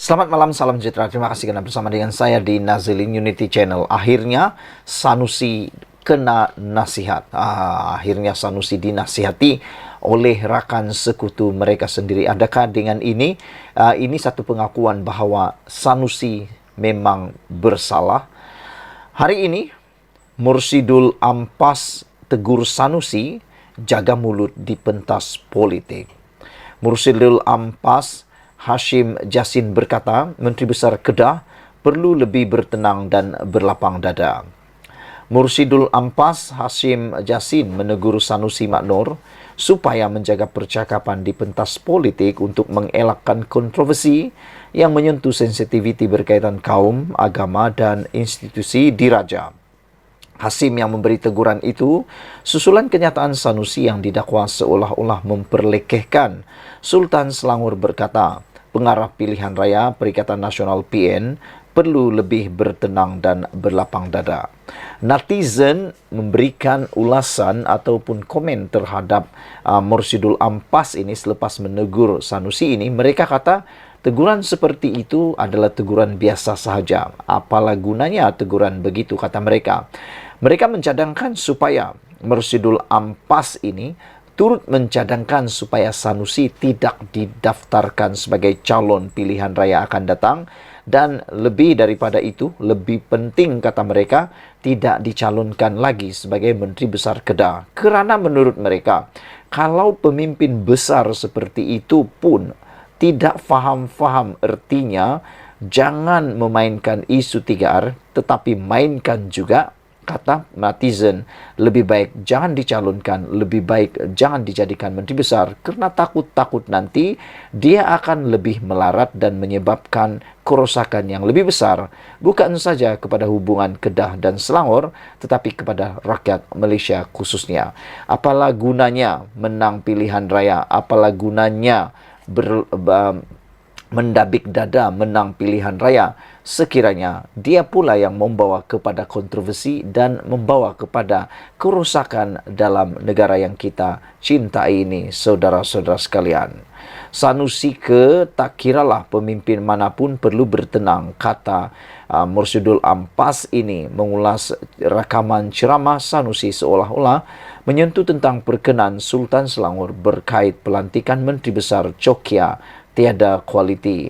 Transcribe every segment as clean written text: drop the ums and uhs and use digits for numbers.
Selamat malam, salam sejahtera. Terima kasih karena bersama dengan saya di Nazilin Unity Channel. Akhirnya Sanusi kena nasihat. Akhirnya Sanusi dinasihati oleh rakan sekutu mereka sendiri. Adakah dengan ini satu pengakuan bahwa Sanusi memang bersalah? Hari ini Mursyidul Ampas tegur Sanusi jaga mulut di pentas politik. Mursyidul Ampas Hashim Jassin berkata, Menteri Besar Kedah perlu lebih bertenang dan berlapang dada. Mursyidul Ampas Hashim Jassin menegur Sanusi Maknur supaya menjaga percakapan di pentas politik untuk mengelakkan kontroversi yang menyentuh sensitiviti berkaitan kaum, agama, dan institusi diraja. Hashim yang memberi teguran itu susulan kenyataan Sanusi yang didakwa seolah-olah memperlekehkan. Sultan Selangor berkata, pengarah pilihan raya Perikatan Nasional PN perlu lebih bertenang dan berlapang dada. Netizen memberikan ulasan ataupun komen terhadap Mursyidul Ampas ini selepas menegur Sanusi ini. Mereka kata, teguran seperti itu adalah teguran biasa sahaja. Apalah gunanya teguran begitu, kata mereka. Mereka mencadangkan supaya Mursyidul Ampas ini turut mencadangkan supaya Sanusi tidak didaftarkan sebagai calon pilihan raya akan datang, dan lebih daripada itu, lebih penting kata mereka, tidak dicalonkan lagi sebagai Menteri Besar Kedah. Kerana menurut mereka, kalau pemimpin besar seperti itu pun tidak faham-faham ertinya, jangan memainkan isu 3R, tetapi mainkan juga, kata netizen, lebih baik jangan dicalonkan, lebih baik jangan dijadikan menteri besar, kerana takut-takut nanti dia akan lebih melarat dan menyebabkan kerosakan yang lebih besar, bukan saja kepada hubungan Kedah dan Selangor, tetapi kepada rakyat Malaysia khususnya. Apalah gunanya menang pilihan raya, apalah gunanya mendabik dada menang pilihan raya sekiranya dia pula yang membawa kepada kontroversi dan membawa kepada kerosakan dalam negara yang kita cintai ini, saudara-saudara sekalian. Sanusi tak kiralah pemimpin manapun perlu bertenang, kata Mursyidul Ampas ini mengulas rakaman ceramah Sanusi seolah-olah menyentuh tentang perkenan Sultan Selangor berkait pelantikan Menteri Besar Cokia tiada kualiti.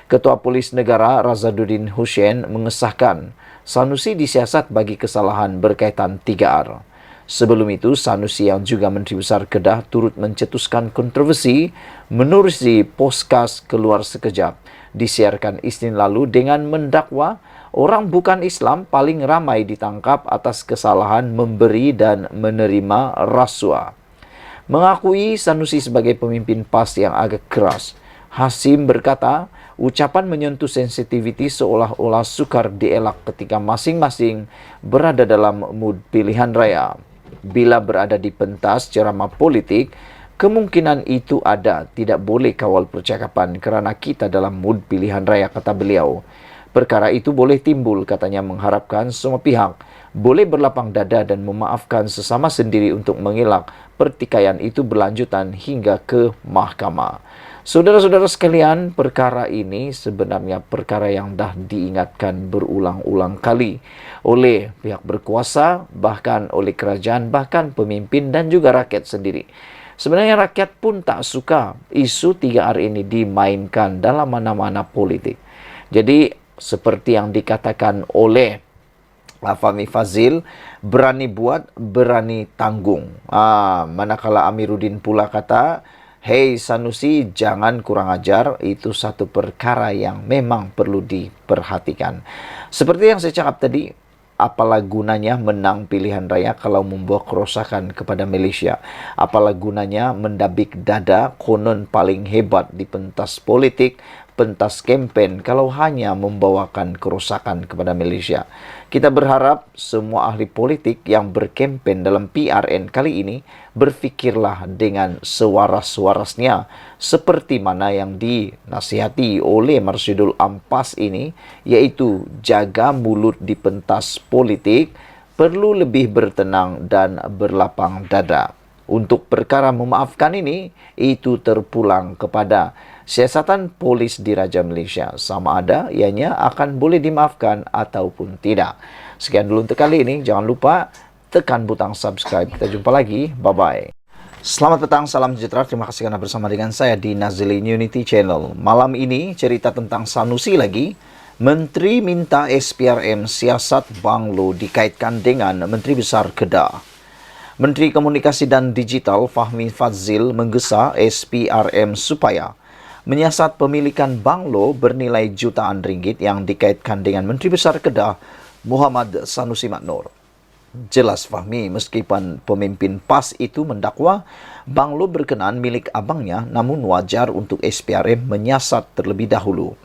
Ketua Polis Negara Razaduddin Hussein mengesahkan Sanusi disiasat bagi kesalahan berkaitan 3R. Sebelum itu, Sanusi yang juga Menteri Besar Kedah turut mencetuskan kontroversi menerusi podcast Keluar Sekejap disiarkan Isnin lalu dengan mendakwa orang bukan Islam paling ramai ditangkap atas kesalahan memberi dan menerima rasuah. Mengakui Sanusi sebagai pemimpin PAS yang agak keras, Hashim berkata, ucapan menyentuh sensitiviti seolah-olah sukar dielak ketika masing-masing berada dalam mood pilihan raya. Bila berada di pentas ceramah politik, kemungkinan itu ada, tidak boleh kawal percakapan kerana kita dalam mood pilihan raya, kata beliau. Perkara itu boleh timbul, katanya, mengharapkan semua pihak boleh berlapang dada dan memaafkan sesama sendiri untuk mengelak pertikaian itu berlanjutan hingga ke mahkamah. Saudara-saudara sekalian, perkara ini sebenarnya perkara yang dah diingatkan berulang-ulang kali oleh pihak berkuasa, bahkan oleh kerajaan, bahkan pemimpin dan juga rakyat sendiri. Sebenarnya rakyat pun tak suka isu 3R ini dimainkan dalam mana-mana politik. Jadi, seperti yang dikatakan oleh Fahmi Fazil, berani buat, berani tanggung. Manakala Amiruddin pula kata, hei Sanusi, jangan kurang ajar, itu satu perkara yang memang perlu diperhatikan. Seperti yang saya cakap tadi, apalah gunanya menang pilihan raya kalau membawa kerosakan kepada Malaysia? Apalah gunanya mendabik dada konon paling hebat di pentas politik, pentas kempen, kalau hanya membawakan kerosakan kepada Malaysia? Kita berharap semua ahli politik yang berkempen dalam PRN kali ini berfikirlah dengan sewaras-warasnya seperti mana yang dinasihati oleh Mursyidul Ampas ini, yaitu jaga mulut di pentas politik, perlu lebih bertenang dan berlapang dada. Untuk perkara memaafkan ini, itu terpulang kepada siasatan polis Diraja Malaysia. Sama ada ianya akan boleh dimaafkan ataupun tidak. Sekian dulu untuk kali ini. Jangan lupa tekan butang subscribe. Kita jumpa lagi. Bye-bye. Selamat petang, salam sejahtera. Terima kasih karena bersama dengan saya di Nazilin Unity Channel. Malam ini cerita tentang Sanusi lagi. Menteri minta SPRM siasat Banglo dikaitkan dengan Menteri Besar Kedah. Menteri Komunikasi dan Digital Fahmi Fadzil menggesa SPRM supaya menyiasat pemilikan Banglo bernilai jutaan ringgit yang dikaitkan dengan Menteri Besar Kedah Muhammad Sanusi Maknor. Jelas Fahmi meskipun pemimpin PAS itu mendakwa Banglo berkenaan milik abangnya, namun wajar untuk SPRM menyiasat terlebih dahulu.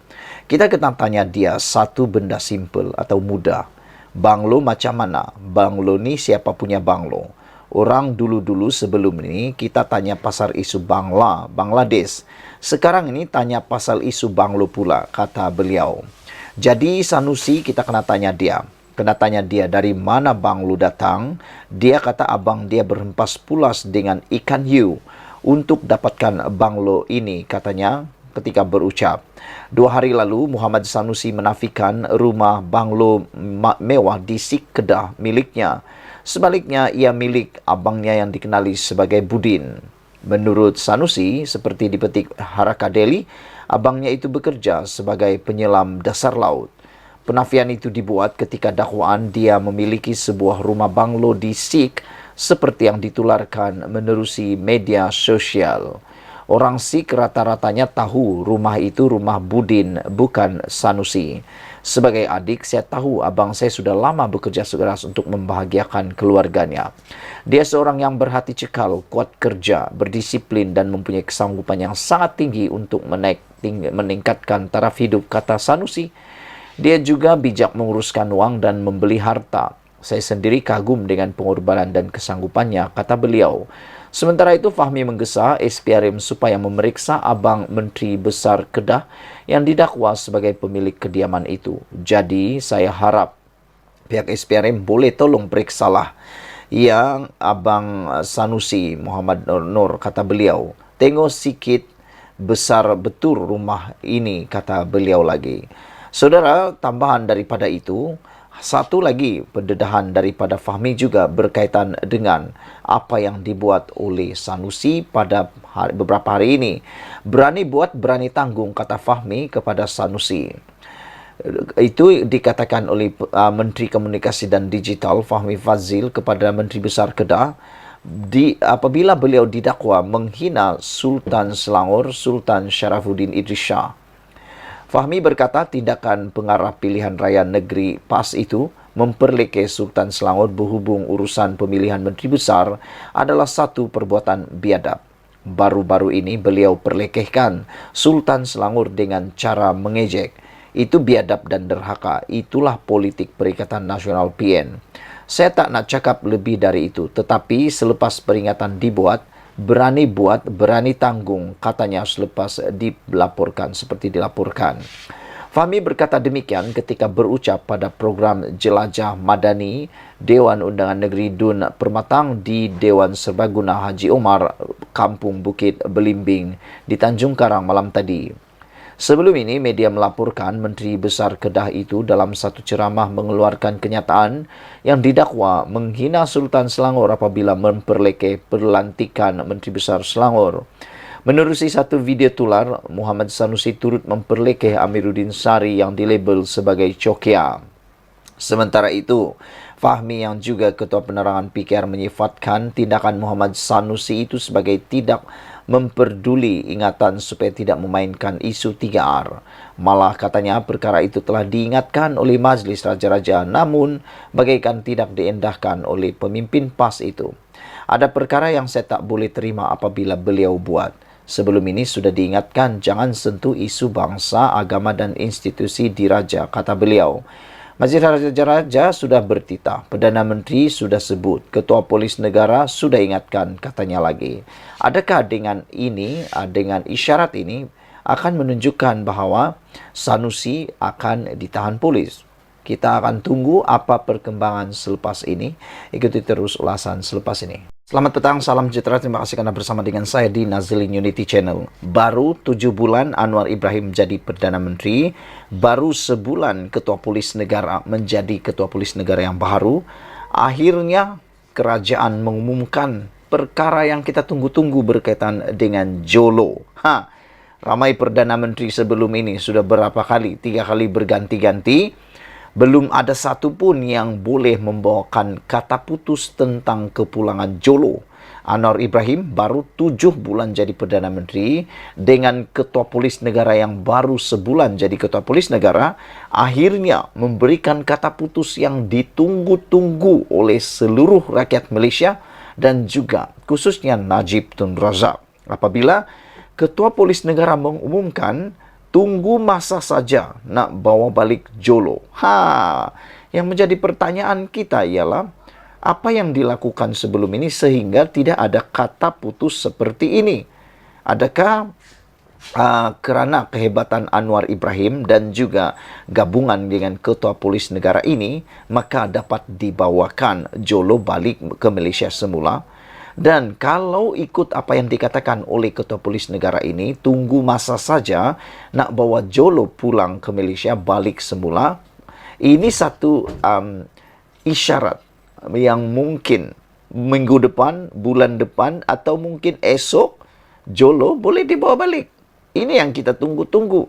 Kita kena tanya dia satu benda simple atau mudah. Banglo macam mana? Banglo ni siapa punya Banglo? Orang dulu-dulu sebelum ini kita tanya pasal isu Bangladesh. Sekarang ini tanya pasal isu Banglo pula, kata beliau. Jadi Sanusi kita kena tanya dia. Kena tanya dia dari mana Banglo datang. Dia kata abang dia berhempas pulas dengan ikan hiu untuk dapatkan Banglo ini, katanya ketika berucap. 2 hari lalu Muhammad Sanusi menafikan rumah Banglo mewah di Sik Kedah miliknya. Sebaliknya, ia milik abangnya yang dikenali sebagai Budin. Menurut Sanusi, seperti dipetik Haraka Daily, abangnya itu bekerja sebagai penyelam dasar laut. Penafian itu dibuat ketika dakwaan dia memiliki sebuah rumah banglo di Sik seperti yang ditularkan menerusi media sosial. Orang Sik rata-ratanya tahu rumah itu rumah Budin, bukan Sanusi. Sebagai adik, saya tahu abang saya sudah lama bekerja keras untuk membahagiakan keluarganya. Dia seorang yang berhati cekal, kuat kerja, berdisiplin dan mempunyai kesanggupan yang sangat tinggi untuk meningkatkan taraf hidup, kata Sanusi. Dia juga bijak menguruskan uang dan membeli harta. Saya sendiri kagum dengan pengorbanan dan kesanggupannya, kata beliau. Sementara itu, Fahmi menggesa SPRM supaya memeriksa abang Menteri Besar Kedah yang didakwa sebagai pemilik kediaman itu. Jadi, saya harap pihak SPRM boleh tolong periksalah yang abang Sanusi Muhammad Nur, kata beliau. Tengok sikit besar betul rumah ini, kata beliau lagi. Saudara, tambahan daripada itu, satu lagi pendedahan daripada Fahmi juga berkaitan dengan apa yang dibuat oleh Sanusi pada beberapa hari ini. Berani buat, berani tanggung, kata Fahmi kepada Sanusi. Itu dikatakan oleh Menteri Komunikasi dan Digital Fahmi Fadzil kepada Menteri Besar Kedah apabila beliau didakwa menghina Sultan Selangor, Sultan Sharafuddin Idris Shah. Fahmi berkata tindakan pengarah pilihan raya negeri PAS itu memperlekeh Sultan Selangor berhubung urusan pemilihan menteri besar adalah satu perbuatan biadab. Baru-baru ini beliau perlekehkan Sultan Selangor dengan cara mengejek. Itu biadab dan derhaka. Itulah politik Perikatan Nasional PN. Saya tak nak cakap lebih dari itu, tetapi selepas peringatan dibuat, berani buat, berani tanggung, katanya selepas dilaporkan seperti dilaporkan. Fahmi berkata demikian ketika berucap pada program Jelajah Madani Dewan Undangan Negeri Dun Permatang di Dewan Serbaguna Haji Omar, Kampung Bukit Belimbing di Tanjung Karang malam tadi. Sebelum ini, media melaporkan Menteri Besar Kedah itu dalam satu ceramah mengeluarkan kenyataan yang didakwa menghina Sultan Selangor apabila memperlekeh pelantikan Menteri Besar Selangor. Menerusi satu video tular, Muhammad Sanusi turut memperlekeh Amiruddin Sari yang dilabel sebagai cokia. Sementara itu, Fahmi yang juga Ketua Penerangan PKR menyifatkan tindakan Muhammad Sanusi itu sebagai tidak memperduli ingatan supaya tidak memainkan isu 3R. Malah katanya perkara itu telah diingatkan oleh Majlis Raja-Raja, namun bagaikan tidak diendahkan oleh pemimpin PAS itu. Ada perkara yang saya tak boleh terima apabila beliau buat. Sebelum ini sudah diingatkan jangan sentuh isu bangsa, agama dan institusi diraja, kata beliau. Majlis Raja-Raja sudah bertitah, Perdana Menteri sudah sebut, Ketua Polis Negara sudah ingatkan, katanya lagi. Adakah dengan ini, dengan isyarat ini, akan menunjukkan bahawa Sanusi akan ditahan polis? Kita akan tunggu apa perkembangan selepas ini. Ikuti terus ulasan selepas ini. Selamat petang, salam sejahtera. Terima kasih karena bersama dengan saya di Nazilin Unity Channel. Baru 7 bulan Anwar Ibrahim jadi Perdana Menteri. Baru sebulan Ketua Polis Negara menjadi Ketua Polis Negara yang baru. Akhirnya kerajaan mengumumkan perkara yang kita tunggu-tunggu berkaitan dengan Jolo. Ramai Perdana Menteri sebelum ini sudah berapa kali? 3 kali berganti-ganti. Belum ada satu pun yang boleh membawakan kata putus tentang kepulangan Jolo. Anwar Ibrahim baru 7 bulan jadi Perdana Menteri dengan Ketua Polis Negara yang baru sebulan jadi Ketua Polis Negara, akhirnya memberikan kata putus yang ditunggu-tunggu oleh seluruh rakyat Malaysia dan juga khususnya Najib Tun Razak. Apabila Ketua Polis Negara mengumumkan tunggu masa saja nak bawa balik Jolo. Yang menjadi pertanyaan kita ialah apa yang dilakukan sebelum ini sehingga tidak ada kata putus seperti ini? Adakah kerana kehebatan Anwar Ibrahim dan juga gabungan dengan Ketua Polis Negara ini, maka dapat dibawakan Jolo balik ke Malaysia semula? Dan kalau ikut apa yang dikatakan oleh Ketua Polis Negara ini, tunggu masa saja nak bawa Jolo pulang ke Malaysia balik semula. Ini satu isyarat yang mungkin minggu depan, bulan depan, atau mungkin esok, Jolo boleh dibawa balik. Ini yang kita tunggu-tunggu.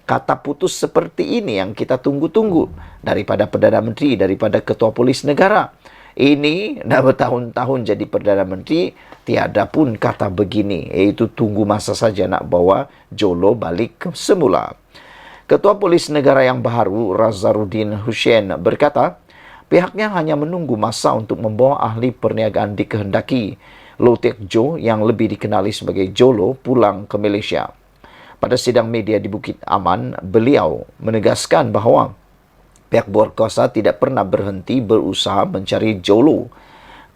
Kata putus seperti ini yang kita tunggu-tunggu daripada Perdana Menteri, daripada Ketua Polis Negara. Ini dah bertahun-tahun jadi Perdana Menteri, tiada pun kata begini, iaitu tunggu masa saja nak bawa Jolo balik ke semula. Ketua Polis Negara yang baru, Razaruddin Hussein, berkata, pihaknya hanya menunggu masa untuk membawa ahli perniagaan dikehendaki, Low Tech Joe yang lebih dikenali sebagai Jolo pulang ke Malaysia. Pada sidang media di Bukit Aman, beliau menegaskan bahawa pihak berkuasa tidak pernah berhenti berusaha mencari Jolo.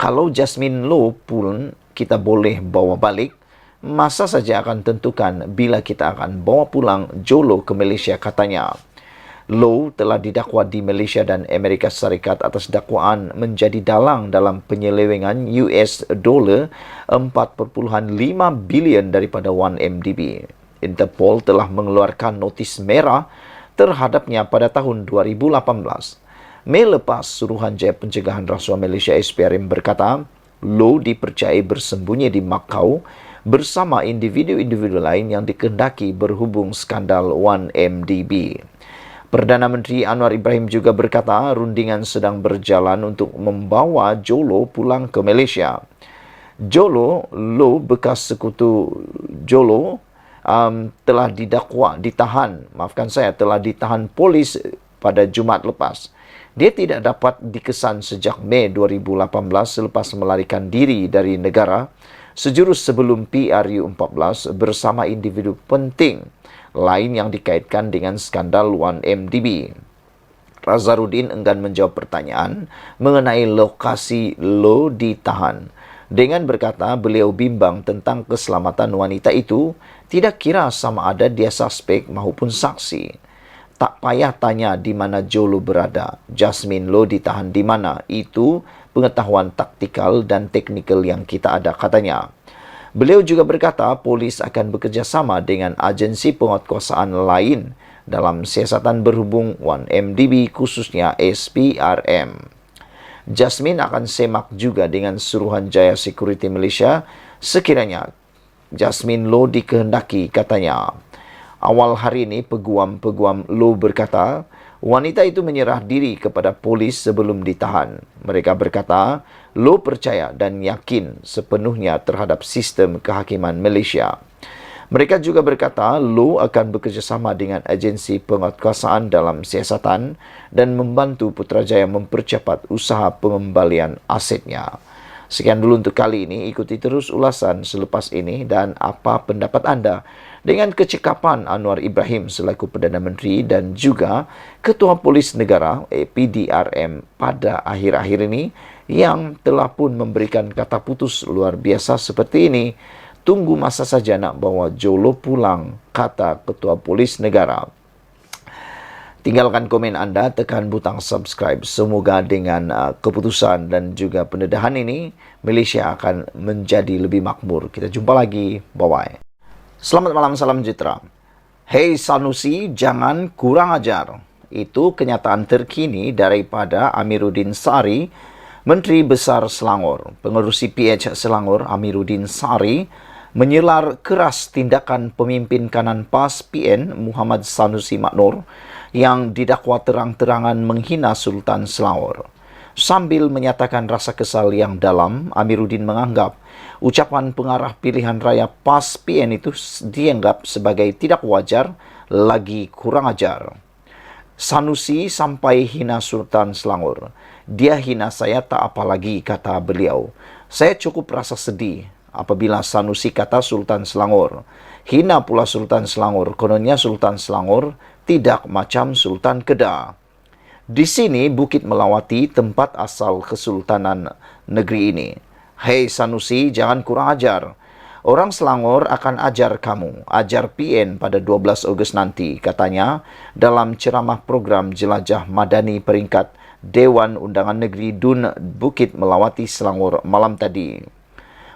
Kalau Jasmine Low pun kita boleh bawa balik, masa saja akan tentukan bila kita akan bawa pulang Jolo ke Malaysia, katanya. Low telah didakwa di Malaysia dan Amerika Syarikat atas dakwaan menjadi dalang dalam penyelewengan US $4.5 bilion daripada 1MDB. Interpol telah mengeluarkan notis merah terhadapnya pada tahun 2018. Mei lepas, Suruhanjaya Pencegahan Rasuah Malaysia SPRM berkata, Low dipercayai bersembunyi di Macau bersama individu-individu lain yang dikehendaki berhubung skandal 1MDB. Perdana Menteri Anwar Ibrahim juga berkata rundingan sedang berjalan untuk membawa Jolo pulang ke Malaysia. Jolo, Low bekas sekutu Jolo, telah ditahan polis pada Jumaat lepas. Dia tidak dapat dikesan sejak Mei 2018 selepas melarikan diri dari negara sejurus sebelum PRU14 bersama individu penting lain yang dikaitkan dengan skandal 1MDB. Razaruddin enggan menjawab pertanyaan mengenai lokasi Low ditahan. Dengan berkata beliau bimbang tentang keselamatan wanita itu, tidak kira sama ada dia suspek maupun saksi. Tak payah tanya di mana Jolo berada. Jasmine Low ditahan di mana. Itu pengetahuan taktikal dan teknikal yang kita ada, katanya. Beliau juga berkata polis akan bekerjasama dengan agensi penguatkuasaan lain dalam siasatan berhubung 1MDB khususnya SPRM. Jasmine akan semak juga dengan Suruhanjaya Security Malaysia sekiranya Jasmine Low dikehendaki, katanya. Awal hari ini, peguam-peguam Low berkata, wanita itu menyerah diri kepada polis sebelum ditahan. Mereka berkata, Low percaya dan yakin sepenuhnya terhadap sistem kehakiman Malaysia. Mereka juga berkata, Low akan bekerjasama dengan agensi penguatkuasaan dalam siasatan dan membantu Putrajaya mempercepat usaha pengembalian asetnya. Sekian dulu untuk kali ini. Ikuti terus ulasan selepas ini dan apa pendapat anda dengan kecekapan Anwar Ibrahim selaku Perdana Menteri dan juga Ketua Polis Negara PDRM pada akhir-akhir ini yang telah pun memberikan kata putus luar biasa seperti ini. Tunggu masa saja nak bawa Jolo pulang, kata Ketua Polis Negara. Tinggalkan komen Anda, tekan butang subscribe. Semoga dengan keputusan dan juga pendedahan ini, Malaysia akan menjadi lebih makmur. Kita jumpa lagi. Bye-bye. Selamat malam, salam sejahtera. Hei Sanusi, jangan kurang ajar. Itu kenyataan terkini daripada Amiruddin Sari, Menteri Besar Selangor. Pengerusi PH Selangor, Amiruddin Sari, menyelar keras tindakan pemimpin kanan PAS PN Muhammad Sanusi Maknor yang didakwa terang-terangan menghina Sultan Selangor. Sambil menyatakan rasa kesal yang dalam, Amiruddin menganggap ucapan pengarah pilihan raya PAS PN itu dianggap sebagai tidak wajar lagi kurang ajar. Sanusi sampai hina Sultan Selangor. Dia hina saya tak apa lagi, kata beliau. Saya cukup rasa sedih apabila Sanusi kata Sultan Selangor. Hina pula Sultan Selangor. Kononnya Sultan Selangor tidak macam Sultan Kedah. Di sini Bukit Melawati, tempat asal Kesultanan negeri ini. Hei Sanusi, jangan kurang ajar. Orang Selangor akan ajar kamu, ajar PN pada 12 Ogos nanti, katanya dalam ceramah program Jelajah Madani peringkat Dewan Undangan Negeri DUN Bukit Melawati Selangor malam tadi.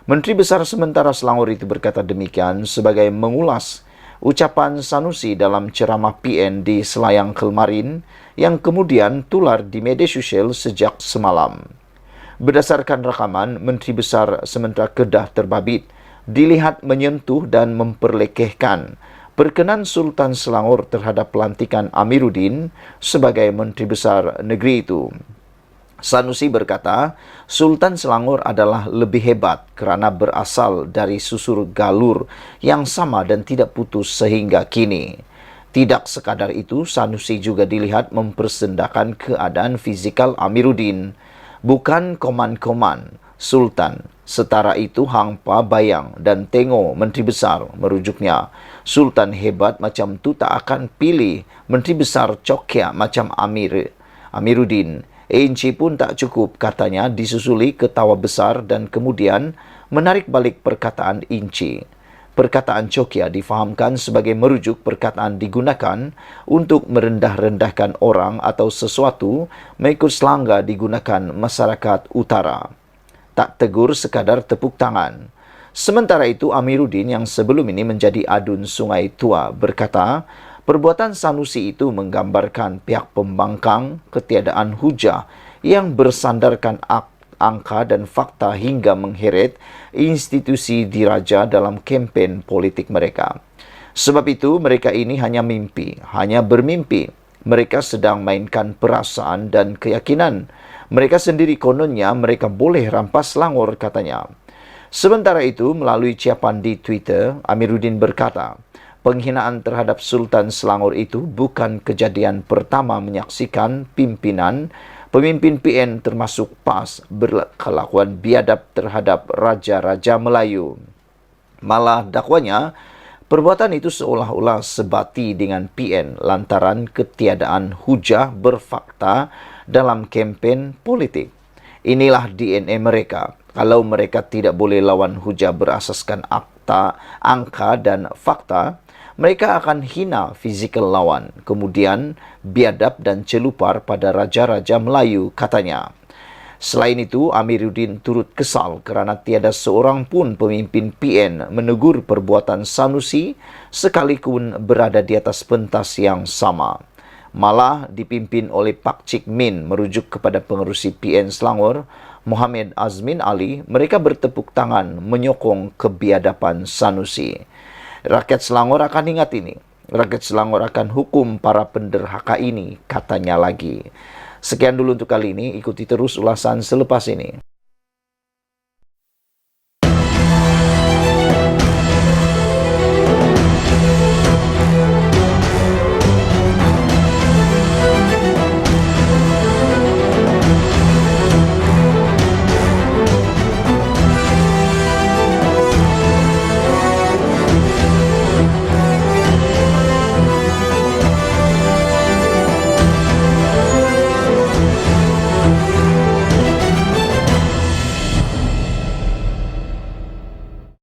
Menteri Besar sementara Selangor itu berkata demikian sebagai mengulas ucapan Sanusi dalam ceramah PN di Selayang Kelmarin yang kemudian tular di media sosial sejak semalam. Berdasarkan rakaman, Menteri Besar sementara Kedah Terbabit dilihat menyentuh dan memperlekehkan perkenan Sultan Selangor terhadap pelantikan Amiruddin sebagai Menteri Besar negeri itu. Sanusi berkata, Sultan Selangor adalah lebih hebat kerana berasal dari susur galur yang sama dan tidak putus sehingga kini. Tidak sekadar itu, Sanusi juga dilihat mempersendakan keadaan fizikal Amiruddin, bukan koman-koman Sultan. Setara itu hangpa bayang dan tengok Menteri Besar, merujuknya. Sultan hebat macam tu tak akan pilih Menteri Besar cokia macam Amiruddin. Inci pun tak cukup, katanya, disusuli ketawa besar dan kemudian menarik balik perkataan Inci. Perkataan cokia difahamkan sebagai merujuk perkataan digunakan untuk merendah-rendahkan orang atau sesuatu mengikut selangga digunakan masyarakat utara. Tak tegur, sekadar tepuk tangan. Sementara itu, Amiruddin yang sebelum ini menjadi adun Sungai Tua berkata, perbuatan Sanusi itu menggambarkan pihak pembangkang ketiadaan hujah yang bersandarkan angka dan fakta hingga mengheret institusi diraja dalam kempen politik mereka. Sebab itu, mereka ini hanya mimpi, hanya bermimpi. Mereka sedang mainkan perasaan dan keyakinan. Mereka sendiri kononnya mereka boleh rampas Selangor, katanya. Sementara itu, melalui ciapan di Twitter, Amiruddin berkata, penghinaan terhadap Sultan Selangor itu bukan kejadian pertama menyaksikan pemimpin PN termasuk PAS berkelakuan biadab terhadap raja-raja Melayu. Malah dakwanya, perbuatan itu seolah-olah sebati dengan PN lantaran ketiadaan hujah berfakta dalam kempen politik. Inilah DNA mereka. Kalau mereka tidak boleh lawan hujah berasaskan angka dan fakta, mereka akan hina fizikal lawan, kemudian biadab dan celupar pada raja-raja Melayu, katanya. Selain itu, Amiruddin turut kesal kerana tiada seorang pun pemimpin PN menegur perbuatan Sanusi sekalipun berada di atas pentas yang sama. Malah dipimpin oleh Pak Cik Min merujuk kepada pengerusi PN Selangor, Muhammad Azmin Ali, mereka bertepuk tangan menyokong kebiadaban Sanusi. Rakyat Selangor akan ingat ini. Rakyat Selangor akan hukum para penderhaka ini, katanya lagi. Sekian dulu untuk kali ini. Ikuti terus ulasan selepas ini.